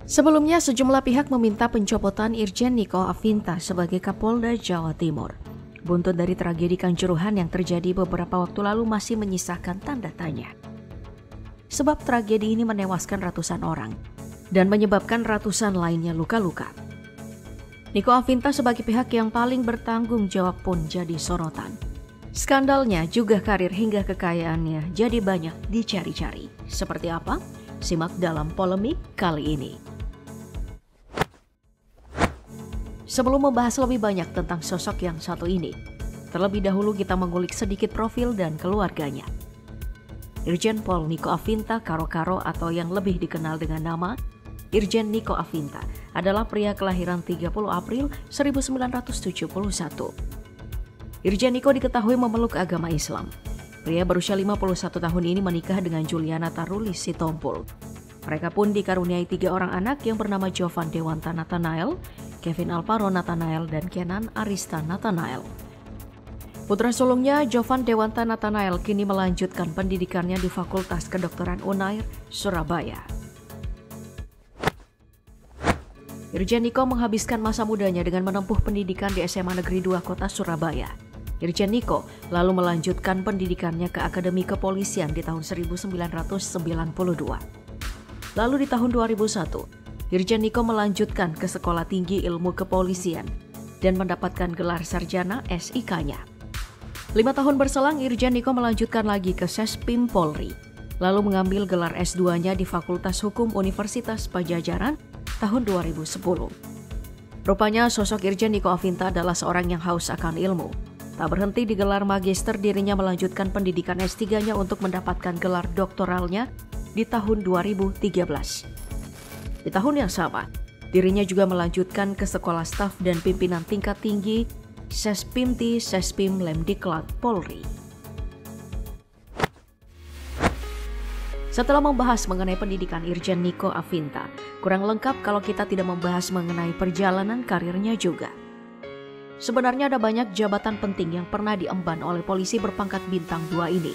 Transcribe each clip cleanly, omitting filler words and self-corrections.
Sebelumnya, sejumlah pihak meminta pencopotan Irjen Niko Afinta sebagai Kapolda Jawa Timur. Buntut dari tragedi Kanjuruhan yang terjadi beberapa waktu lalu masih menyisakan tanda tanya. Sebab tragedi ini menewaskan ratusan orang dan menyebabkan ratusan lainnya luka-luka. Niko Afinta sebagai pihak yang paling bertanggung jawab pun jadi sorotan. Skandalnya juga karir hingga kekayaannya jadi banyak dicari-cari. Seperti apa? Simak dalam polemik kali ini. Sebelum membahas lebih banyak tentang sosok yang satu ini, terlebih dahulu kita mengulik sedikit profil dan keluarganya. Irjen Pol Niko Afinta Karo-Karo atau yang lebih dikenal dengan nama Irjen Niko Afinta adalah pria kelahiran 30 April 1971. Irjen Niko diketahui memeluk agama Islam. Pria berusia 51 tahun ini menikah dengan Juliana Tarulis Sitompul. Mereka pun dikaruniai 3 orang anak yang bernama Jovan Dewanta Nathanael, Kevin Alvaro Nathanael, dan Kenan Arista Nathanael. Putra sulungnya, Jovan Dewanta Nathanael, kini melanjutkan pendidikannya di Fakultas Kedokteran Unair, Surabaya. Irjen Niko menghabiskan masa mudanya dengan menempuh pendidikan di SMA Negeri 2 Kota Surabaya. Irjen Niko lalu melanjutkan pendidikannya ke Akademi Kepolisian di tahun 1992. Lalu di tahun 2001, Irjen Niko melanjutkan ke Sekolah Tinggi Ilmu Kepolisian dan mendapatkan gelar sarjana SIK-nya. 5 tahun berselang, Irjen Niko melanjutkan lagi ke Sespim Polri, lalu mengambil gelar S2-nya di Fakultas Hukum Universitas Pajajaran tahun 2010. Rupanya sosok Irjen Niko Afinta adalah seorang yang haus akan ilmu. Tak berhenti di gelar magister, dirinya melanjutkan pendidikan S3-nya untuk mendapatkan gelar doktoralnya di tahun 2013. Di tahun yang sama, dirinya juga melanjutkan ke Sekolah Staf dan Pimpinan Tingkat Tinggi Sespimti Sespim Lemdiklat Polri. Setelah membahas mengenai pendidikan Irjen Niko Afinta, kurang lengkap kalau kita tidak membahas mengenai perjalanan karirnya juga. Sebenarnya ada banyak jabatan penting yang pernah diemban oleh polisi berpangkat bintang 2 ini.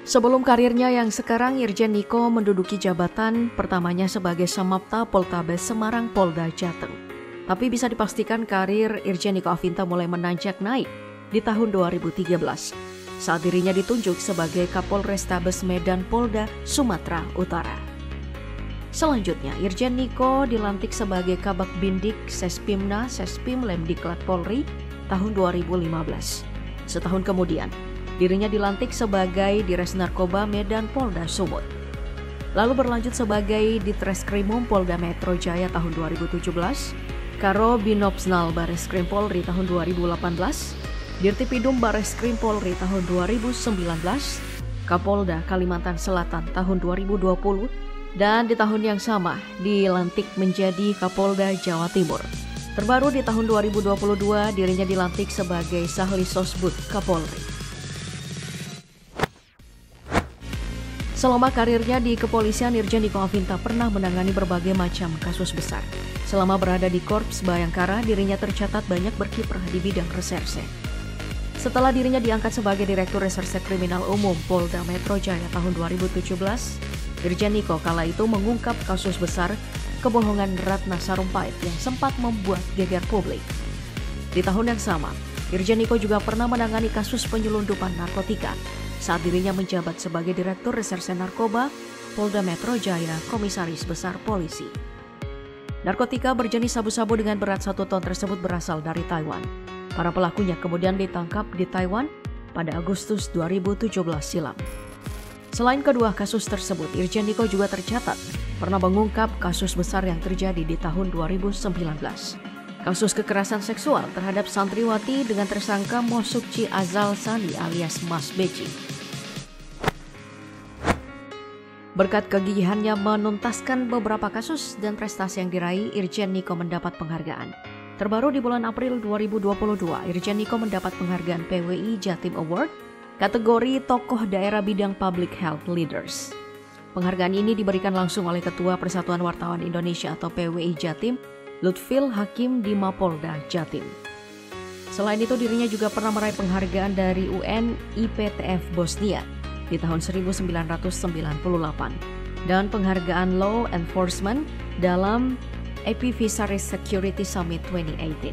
Sebelum karirnya yang sekarang, Irjen Niko menduduki jabatan pertamanya sebagai Samapta Poltabes Semarang Polda Jateng. Tapi bisa dipastikan karir Irjen Niko Afinta mulai menanjak naik di tahun 2013 saat dirinya ditunjuk sebagai Kapolrestabes Medan Polda Sumatera Utara. Selanjutnya, Irjen Niko dilantik sebagai Kabak Bindik Sespimna Sespim Lemdiklat Polri tahun 2015. Setahun kemudian, dirinya dilantik sebagai Dires Narkoba Medan Polda Sumut. Lalu berlanjut sebagai Ditreskrimum Polda Metro Jaya tahun 2017, Karo Binopsnal Bareskrim Polri tahun 2018, Dirtipidum Bareskrim Polri tahun 2019, Kapolda Kalimantan Selatan tahun 2020, dan di tahun yang sama dilantik menjadi Kapolda Jawa Timur. Terbaru di tahun 2022 dirinya dilantik sebagai Sahlisosbud Kapolri. Selama karirnya di kepolisian, Irjen Niko Afinta pernah menangani berbagai macam kasus besar. Selama berada di Korps Bayangkara, dirinya tercatat banyak berkiprah di bidang reserse. Setelah dirinya diangkat sebagai Direktur Reserse Kriminal Umum Polda Metro Jaya tahun 2017, Irjen Niko kala itu mengungkap kasus besar kebohongan Ratna Sarumpait yang sempat membuat geger publik. Di tahun yang sama, Irjen Niko juga pernah menangani kasus penyelundupan narkotika saat dirinya menjabat sebagai Direktur Reserse Narkoba Polda Metro Jaya, Komisaris Besar Polisi. Narkotika berjenis sabu-sabu dengan berat 1 ton tersebut berasal dari Taiwan. Para pelakunya kemudian ditangkap di Taiwan pada Agustus 2017 silam. Selain kedua kasus tersebut, Irjen Niko juga tercatat pernah mengungkap kasus besar yang terjadi di tahun 2019. Kasus kekerasan seksual terhadap santriwati dengan tersangka Mosukci Azal Sani alias Mas Beci. Berkat kegigihannya menuntaskan beberapa kasus dan prestasi yang diraih, Irjen Niko mendapat penghargaan. Terbaru di bulan April 2022, Irjen Niko mendapat penghargaan PWI Jatim Award kategori Tokoh Daerah Bidang Public Health Leaders. Penghargaan ini diberikan langsung oleh Ketua Persatuan Wartawan Indonesia atau PWI Jatim, Lutfil Hakim di Mapolda Jatim. Selain itu, dirinya juga pernah meraih penghargaan dari UN IPTF Bosnia di tahun 1998 dan penghargaan Law Enforcement dalam AP Visaris Security Summit 2018.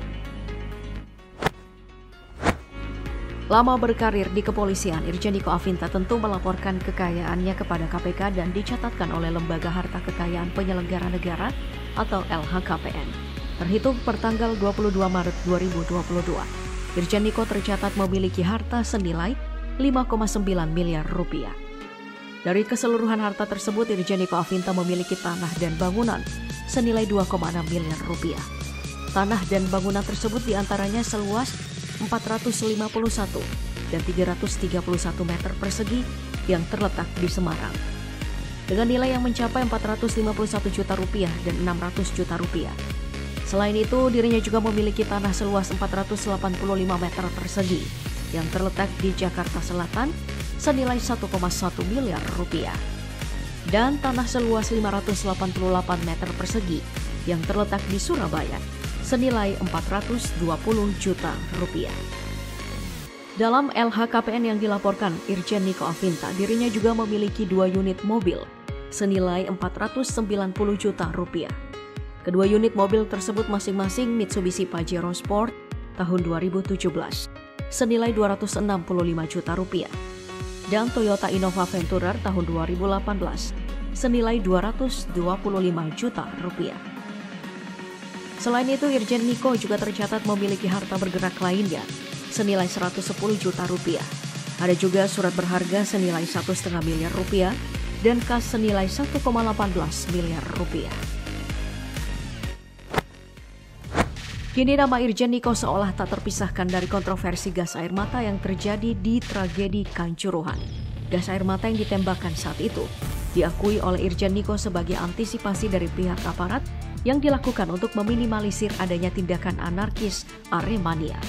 Lama berkarir di kepolisian, Irjen Niko Afinta tentu melaporkan kekayaannya kepada KPK dan dicatatkan oleh Lembaga Harta Kekayaan Penyelenggara Negara atau LHKPN. Terhitung pertanggal 22 Maret 2022, Irjen Niko tercatat memiliki harta senilai 5,9 miliar rupiah. Dari keseluruhan harta tersebut, Irjen Niko Afinta memiliki tanah dan bangunan senilai 2,6 miliar rupiah. Tanah dan bangunan tersebut diantaranya seluas 451 dan 331 meter persegi yang terletak di Semarang, dengan nilai yang mencapai 451 juta rupiah dan 600 juta rupiah. Selain itu, dirinya juga memiliki tanah seluas 485 meter persegi yang terletak di Jakarta Selatan senilai 1,1 miliar rupiah. Dan tanah seluas 588 meter persegi yang terletak di Surabaya senilai 420 juta rupiah. Dalam LHKPN yang dilaporkan Irjen Niko Afinta, dirinya juga memiliki 2 unit mobil senilai 490 juta rupiah. Kedua unit mobil tersebut masing-masing Mitsubishi Pajero Sport tahun 2017 senilai 265 juta rupiah dan Toyota Innova Venturer tahun 2018 senilai 225 juta rupiah. Selain itu, Irjen Niko juga tercatat memiliki harta bergerak lainnya senilai 110 juta rupiah. Ada juga surat berharga senilai 1,5 miliar rupiah dan kas senilai 1,18 miliar rupiah. Kini nama Irjen Niko seolah tak terpisahkan dari kontroversi gas air mata yang terjadi di tragedi Kanjuruhan. Gas air mata yang ditembakkan saat itu diakui oleh Irjen Niko sebagai antisipasi dari pihak aparat yang dilakukan untuk meminimalisir adanya tindakan anarkis Aremania.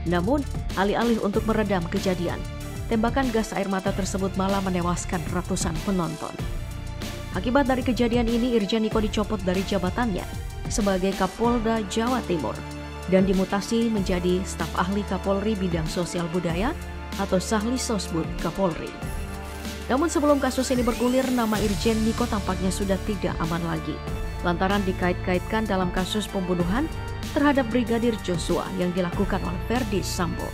Namun, alih-alih untuk meredam kejadian, tembakan gas air mata tersebut malah menewaskan ratusan penonton. Akibat dari kejadian ini, Irjen Niko dicopot dari jabatannya sebagai Kapolda Jawa Timur dan dimutasi menjadi staf ahli Kapolri bidang sosial budaya atau Sahli Sosbud Kapolri. Namun sebelum kasus ini bergulir, nama Irjen Niko tampaknya sudah tidak aman lagi, lantaran dikait-kaitkan dalam kasus pembunuhan terhadap Brigadir Joshua yang dilakukan oleh Verdi Sambo.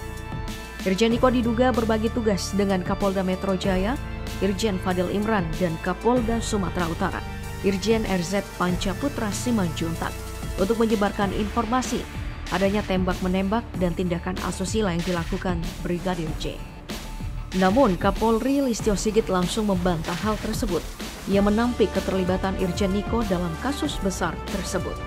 Irjen Niko diduga berbagi tugas dengan Kapolda Metro Jaya, Irjen Fadil Imran, dan Kapolda Sumatera Utara, Irjen RZ Pancaputra Simanjuntak, untuk menyebarkan informasi adanya tembak-menembak dan tindakan asusila yang dilakukan Brigadir J. Namun, Kapolri Listio Sigit langsung membantah hal tersebut. Ia menampik keterlibatan Irjen Niko dalam kasus besar tersebut.